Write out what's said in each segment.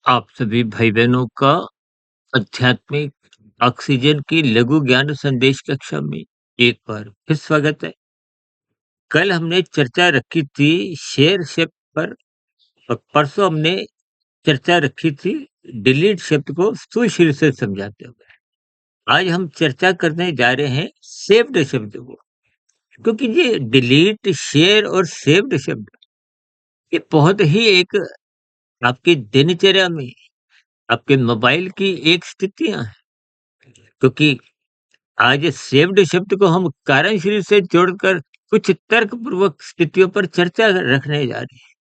आप सभी भाई-बहनों का आध्यात्मिक ऑक्सीजन की लघु ज्ञान संदेश कक्षा में एक बार फिर स्वागत है। कल हमने चर्चा रखी थी शेयर शब्द पर और परसों हमने चर्चा रखी थी डिलीट शब्द को सुशील से समझाते हुए। आज हम चर्चा करने जा रहे हैं सेव्ड शब्द को, क्योंकि ये डिलीट, शेयर और सेव्ड शब्द ये बहुत ही एक आपकी दिनचर्या में आपके मोबाइल की एक स्थितियाँ हैं। क्योंकि आज सेव्ड शब्द को हम कारण शरीर से जोड़कर कुछ तर्कपूर्वक स्थितियों पर चर्चा रखने जा रहे हैं।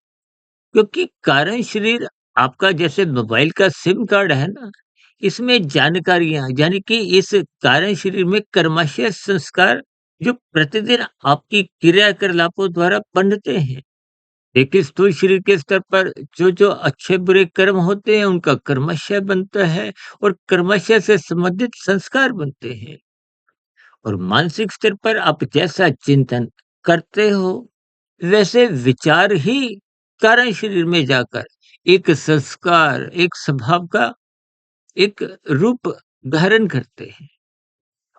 क्योंकि कारण शरीर आपका जैसे मोबाइल का सिम कार्ड है ना, इसमें जानकारियां यानी कि इस कारण शरीर में कर्माशय संस्कार जो प्रतिदिन आपकी क्रियाकलापों द्वारा बनते हैं। देखिए, स्थूल शरीर के स्तर पर जो जो अच्छे बुरे कर्म होते हैं उनका कर्माशय बनता है और कर्माशय से संबंधित संस्कार बनते हैं। और मानसिक स्तर पर आप जैसा चिंतन करते हो, वैसे विचार ही कारण शरीर में जाकर एक संस्कार, एक स्वभाव का एक रूप धारण करते हैं।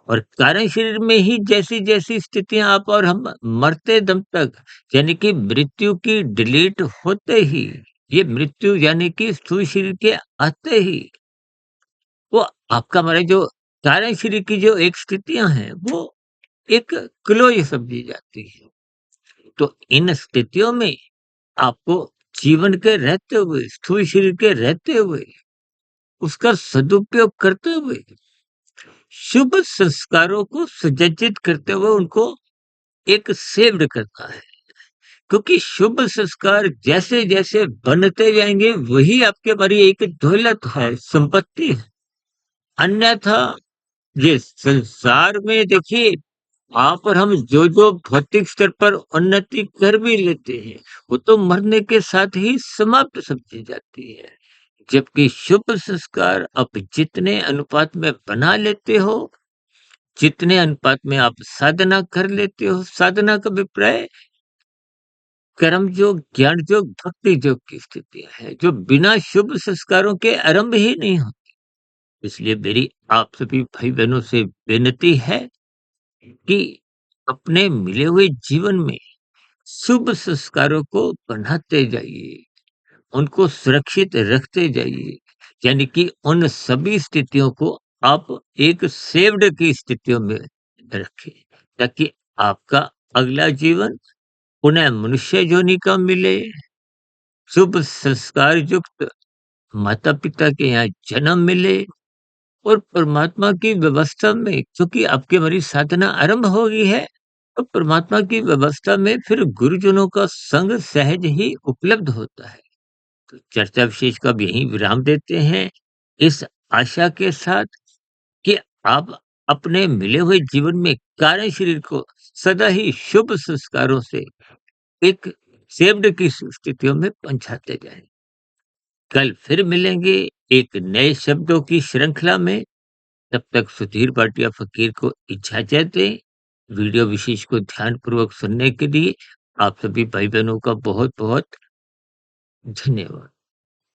और कारण शरीर में ही जैसी-जैसी स्थितियाँ आप और हम मरते दम तक, यानी कि मृत्यु की डिलीट होते ही, ये मृत्यु यानी कि स्थूल शरीर के आते ही, वो आपका हमारे जो कारण शरीर की जो एक स्थितियाँ हैं, वो एक क्लोज़ समझी जाती है। तो इन स्थितियों में आपको जीवन के रहते हुए, स्थूल शरीर के रहते हुए, उसका सदुपयोग करते हुए, शुभ संस्कारों को सुसज्जित करते हुए उनको एक सेव्ड करना है। क्योंकि शुभ संस्कार जैसे-जैसे बनते जाएँगे, वही आपके हमारी एक दौलत है, संपत्ति है। अन्यथा ये संसार में देखिए, आप और हम जो-जो भौतिक स्तर पर उन्नति कर भी लेते हैं, वो तो मरने के साथ ही समाप्त समझी जाती है। जबकि शुभ संस्कार आप जितने अनुपात में बना लेते हो, जितने अनुपात में आप साधना कर लेते हो, साधना का अभिप्राय कर्म योग, ज्ञान योग, भक्ति योग की स्थितियाँ है, जो बिना शुभ संस्कारों के आरंभ ही नहीं होती। इसलिए मेरी आप सभी भाई-बहनों से विनती है कि अपने मिले हुए जीवन में शुभ संस्कारों को बनाते जाइए, उनको सुरक्षित रखते जाइए। यानी कि उन सभी स्थितियों को आप एक सेव्ड की स्थितियों में रखें, ताकि आपका अगला जीवन पुनः मनुष्य योनि का मिले, शुभ संस्कार युक्त माता-पिता के यहाँ जन्म मिले और परमात्मा की व्यवस्था में, क्योंकि आपकी हमारी साधना आरंभ हो गई है, तो परमात्मा की व्यवस्था में फिर गुरुजनों का संग सहज ही उपलब्ध होता है। तो चर्चा विशेष का अब यहीं विराम देते हैं, इस आशा के साथ कि आप अपने मिले हुए जीवन में कारण शरीर को सदा ही शुभ संस्कारों से एक सेव्ड की स्थितियों में पहुंचाते जाएं। कल फिर मिलेंगे एक नए शब्दों की श्रृंखला में। तब तक सुधीर भाटिया फकीर को इजाजत दें। वीडियो विशेष को ध्यानपूर्वक सुनने के लिए आप सभी भाई बहनों का बहुत बहुत धन्यवाद।